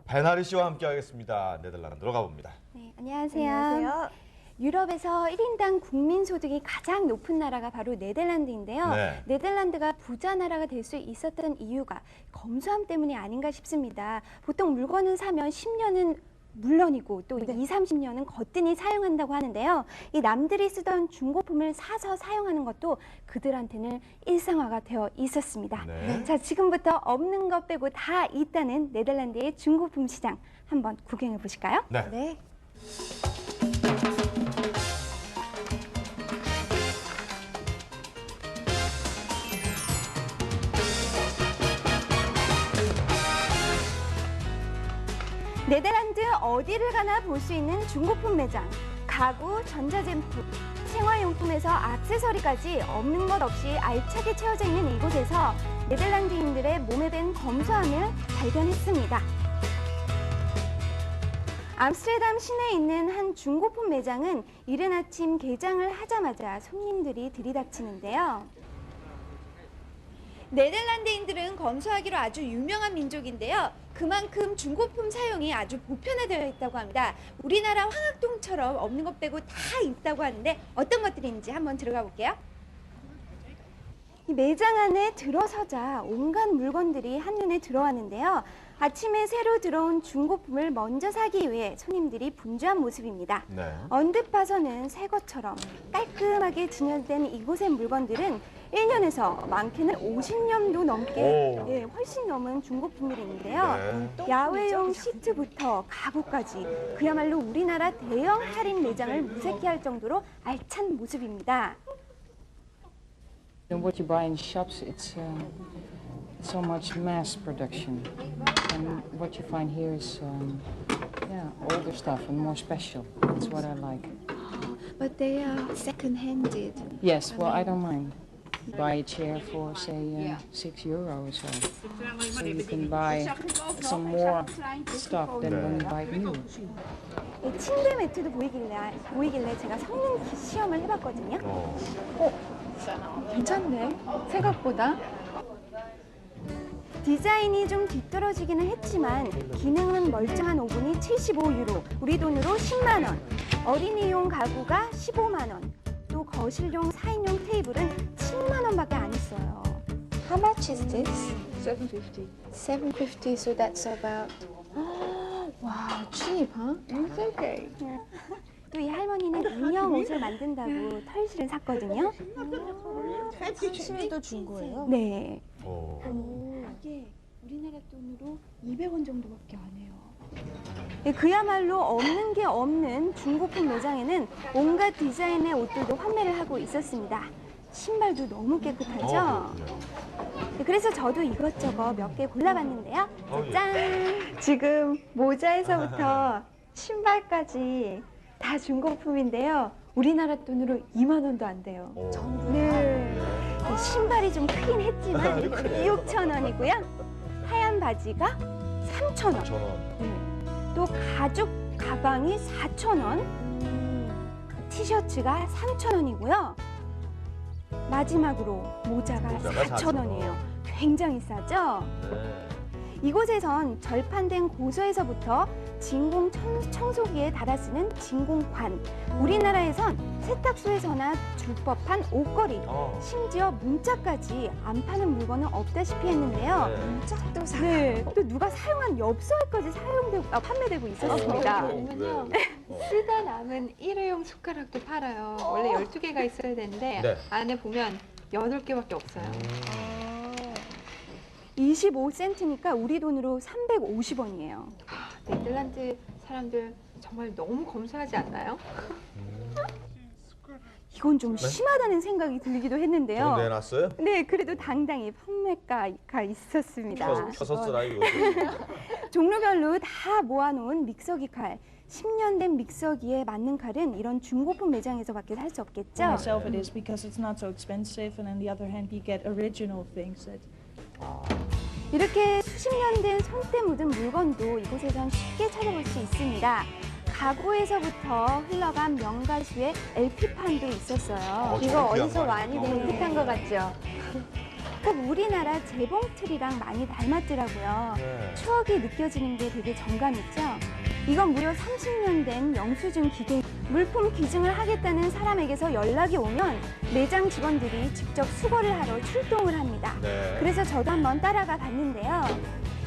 배나리 씨와 함께하겠습니다. 네덜란드로 가봅니다. 네, 안녕하세요. 유럽에서 1인당 국민소득이 가장 높은 나라가 바로 네덜란드인데요. 네. 네덜란드가 부자 나라가 될 수 있었던 이유가 검소함 때문이 아닌가 싶습니다. 보통 물건을 사면 10년은 물론이고 또 20, 30년은 거뜬히 사용한다고 하는데요. 이 남들이 쓰던 중고품을 사서 사용하는 것도 그들한테는 일상화가 되어 있었습니다. 네. 자, 지금부터 없는 것 빼고 다 있다는 네덜란드의 중고품 시장 한번 구경해 보실까요? 네. 네덜란드 어디를 가나 볼 수 있는 중고품 매장, 가구, 전자제품, 생활용품에서 액세서리까지 없는 것 없이 알차게 채워져 있는 이곳에서 네덜란드인들의 몸에 밴 검소함을 발견했습니다. 암스테르담 시내에 있는 한 중고품 매장은 이른 아침 개장을 하자마자 손님들이 들이닥치는데요. 네덜란드인들은 검소하기로 아주 유명한 민족인데요. 그만큼 중고품 사용이 아주 보편화되어 있다고 합니다. 우리나라 황학동처럼 없는 것 빼고 다 있다고 하는데 어떤 것들이 있는지 한번 들어가 볼게요. 이 매장 안에 들어서자 온갖 물건들이 한눈에 들어왔는데요. 아침에 새로 들어온 중고품을 먼저 사기 위해 손님들이 분주한 모습입니다. 네. 언뜻 봐서는 새 것처럼 깔끔하게 진열된 이곳의 물건들은 1년에서 많게는 50년도 넘게 훨씬 넘은 중고품들이 있는데요. 네. 야외용 시트부터 가구까지 그야말로 우리나라 대형 할인 매장을 무색해 할 정도로 알찬 모습입니다. And what you buy in shops, it's so much mass production, and what you find here is, older stuff and more special. That's what I like. But they are second-handed. Yes, well, I don't mind. Buy a chair for, say, €6 or so. So you can buy some more stuff than when you buy it new. 이 침대 매트도 보이길래 제가 성능 시험을 해봤거든요. 괜찮네, 생각보다. 디자인이 좀 뒤떨어지기는 했지만 기능은 멀쩡한 오븐이 75유로, 우리 돈으로 10만 원, 어린이용 가구가 15만 원, 또 거실용 4인용 테이블은 7만 원밖에 안 했어요. How much is this? $7.50. $7.50, so that's about... Wow, cheap, huh? It's okay. 또 이 할머니는 인형 옷을 만든다고 털실을 샀거든요. 실도 준 거예요? 네. 이게 우리나라 돈으로 200원 정도밖에 안 해요. 그야말로 없는 게 없는 중고품 매장에는 온갖 디자인의 옷들도 판매를 하고 있었습니다. 신발도 너무 깨끗하죠? 네, 그래서 저도 이것저것 몇 개 골라봤는데요. 짠! 지금 모자에서부터 신발까지 다 중고품인데요. 우리나라 돈으로 2만 원도 안 돼요. 네. 신발이 좀 크긴 했지만 6,000원이고요. 하얀 바지가 3,000원. 5,000원. 또 가죽 가방이 4,000원. 티셔츠가 3,000원이고요. 마지막으로 모자가 4,000원이에요. 굉장히 싸죠? 네. 이곳에선 절판된 고서에서부터 진공 청소기에 달아 쓰는 진공관, 우리나라에선 세탁소에서나 줄 법한 옷걸이, 심지어 문짝까지 안 파는 물건은 없다시피 했는데요. 문짝도 사. 네, 또 누가 사용한 엽서까지 판매되고 있었습니다. 보면요. 쓰다 남은 일회용 숟가락도 팔아요. 원래 12개가 있어야 되는데 네. 안에 보면 8개밖에 없어요. 25센트니까 우리 돈으로 350원이에요. 네덜란드 사람들 정말 너무 검소하지 않나요? 이건 좀 심하다는 생각이 들기도 했는데요. 돈 내놨어요? 네, 그래도 당당히 판매가가 있었습니다. 켜서 쓰라 이거. 종류별로 다 모아놓은 믹서기 칼. 10년 된 믹서기에 맞는 칼은 이런 중고품 매장에서밖에 살 수 없겠죠? For myself it is because it's not so expensive, and on the other hand you get original things that 이렇게 수십 년 된 손때 묻은 물건도 이곳에선 쉽게 찾아볼 수 있습니다. 가구에서부터 흘러간 명가수의 LP판도 있었어요. 어, 이거 정말 귀한 어디서 거 많이 아니에요? 본 듯한 것 같죠? 꼭 우리나라 재봉틀이랑 많이 닮았더라고요. 네. 추억이 느껴지는 게 되게 정감있죠? 이건 무려 30년 된 영수증 기계. 물품 기증을 하겠다는 사람에게서 연락이 오면 매장 직원들이 직접 수거를 하러 출동을 합니다. 네. 그래서 저도 한번 따라가 봤는데요.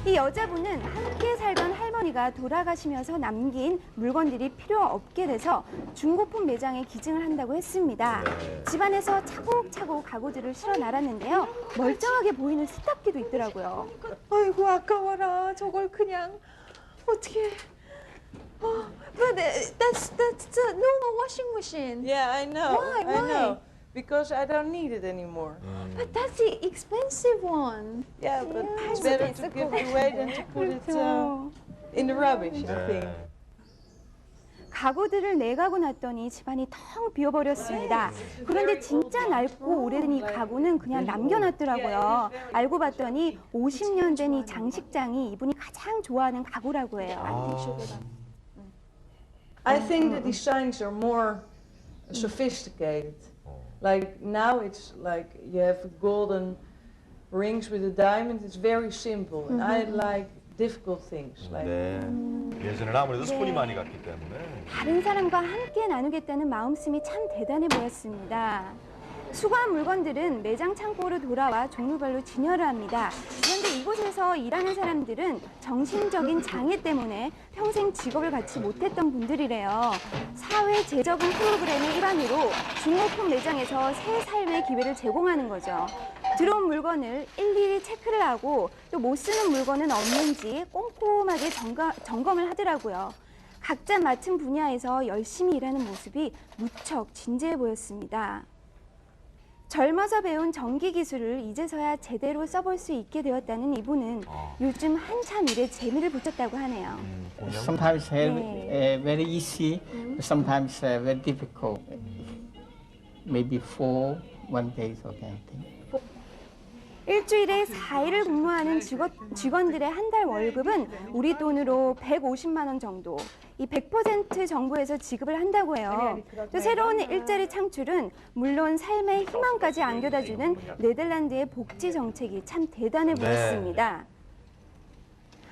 이 여자분은 함께 살던 할머니가 돌아가시면서 남긴 물건들이 필요 없게 돼서 중고품 매장에 기증을 한다고 했습니다. 네. 집안에서 차곡차곡 가구들을 실어 놨는데요. 멀쩡하게 보이는 세탁기도 있더라고요. 아이고 아까워라. 저걸 그냥 어떻게? But that's a normal washing machine. Yeah, I know. Why? I know. Because I don't need it anymore. But that's the expensive one. Yeah, but it's better to give it away than to put it in the rubbish, I think. 네. 가구들을 내가고 났더니 집안이 텅 비어버렸습니다. 그런데 진짜 낡고 오래된 이 가구는 그냥 남겨놨더라고요. 알고 봤더니 50년 된 이 장식장이 이분이 가장 좋아하는 가구라고 해요. I think the designs are more sophisticated. Like now it's like you have golden rings with a diamond. It's very simple. And I like difficult things. Like 네. 예전에는 아무래도 네. 손이 많이 갔기 때문에. 다른 사람과 함께 나누겠다는 마음씀이 참 대단해 보였습니다. 수거한 물건들은 매장 창고로 돌아와 종류별로 진열을 합니다. 그런데 이곳에서 일하는 사람들은 정신적인 장애 때문에 평생 직업을 갖지 못했던 분들이래요. 사회 재적응 프로그램의 일환으로 중고품 매장에서 새 삶의 기회를 제공하는 거죠. 들어온 물건을 일일이 체크를 하고 또 못 쓰는 물건은 없는지 꼼꼼하게 점검을 하더라고요. 각자 맡은 분야에서 열심히 일하는 모습이 무척 진지해 보였습니다. 젊어서 배운 전기 기술을 이제서야 제대로 써볼 수 있게 되었다는 이분은 요즘 한참 일에 재미를 붙였다고 하네요. Sometimes very easy, sometimes very difficult. Maybe 4 one day is okay, I think. 일주일에 4일을 근무하는 직원들의 한 달 월급은 우리 돈으로 150만 원 정도. 이 100% 정부에서 지급을 한다고 해요. 또 새로운 일자리 창출은 물론 삶의 희망까지 안겨다주는 네덜란드의 복지 정책이 참 대단해 보였습니다.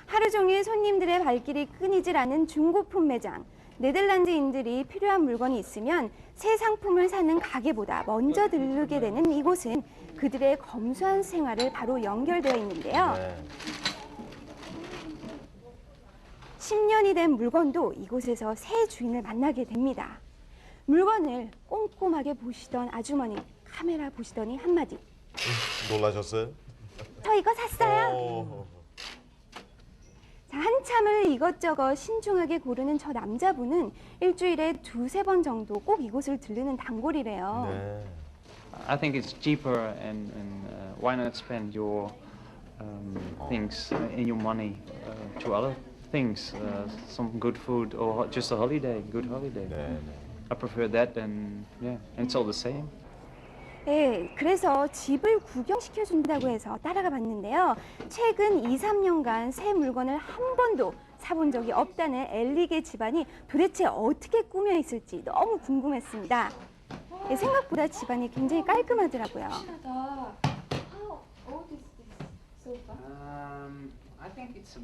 하루 종일 손님들의 발길이 끊이질 않은 중고품 매장. 네덜란드인들이 필요한 물건이 있으면 새 상품을 사는 가게보다 먼저 들르게 되는 이곳은 그들의 검소한 생활을 바로 연결되어 있는데요. 네. 10년이 된 물건도 이곳에서 새 주인을 만나게 됩니다. 물건을 꼼꼼하게 보시던 아주머니 카메라 보시더니 한마디. 놀라셨어요? 저 이거 샀어요. 자, 한참을 이것저것 신중하게 고르는 저 남자분은 일주일에 2-3번 정도 꼭 이곳을 들르는 단골이래요. 네. I think it's cheaper, and why not spend your things and your money to other things, some good food or just a holiday, good holiday. 네, 네. I prefer that, and yeah, and it's all the same. 네, 그래서 집을 구경시켜준다고 해서 따라가 봤는데요. 최근 2-3년간 새 물건을 한 번도 사본 적이 없다는 엘리게 집안이 도대체 어떻게 꾸며 있을지 너무 궁금했습니다. 네, 생각보다 집안이 굉장히 깔끔하더라고요. I think it's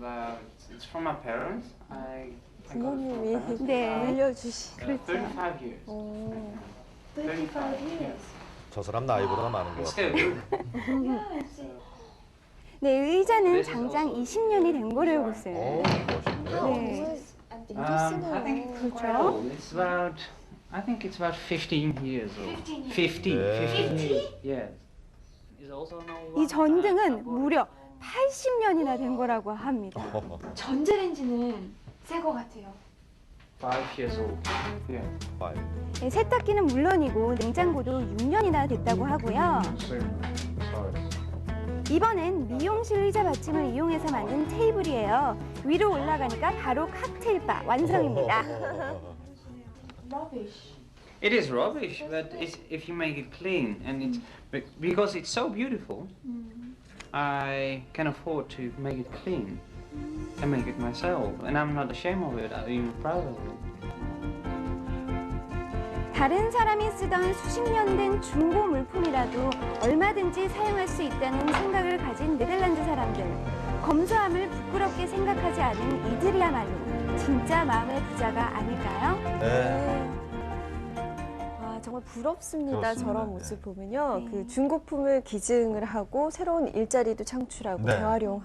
from my parents. 부모님이 네, 알려주시. 35 years. 35 years. 저 사람 나이보다 많은 것 같아요. 네, 의자는 장장 20년이 된 거래요, 곳은. 멋있네요. 네. I think it's quite old. It's about, I think it's about 15 years old. 50 years. Yes. It's also an old one. 이 전등은 무려 80년이나 된 거라고 합니다. 전자레인지는 새 거 같아요. 5 years old. Yeah. 네, 세탁기는 물론이고 냉장고도 6년이나 됐다고 하고요. Sorry. 이번엔 미용실 의자 받침을 이용해서 만든 테이블이에요. 위로 올라가니까 바로 칵테일바 완성입니다. It is rubbish, but if you make it clean and because it's so beautiful, I can afford to make it clean and make it myself, and I'm not ashamed of it. I'm even proud of it. 다른 사람이 쓰던 수십 년 된 중고 물품이라도 얼마든지 사용할 수 있다는 생각을 가진 네덜란드 사람들. 검소함을 부끄럽게 생각하지 않은 이들이야말로 진짜 마음의 부자가 아닐까요? 네. 아, 정말 부럽습니다. 그렇습니다. 저런 모습 보면요. 그 중고품을 기증을 하고 새로운 일자리도 창출하고 네. 재활용하고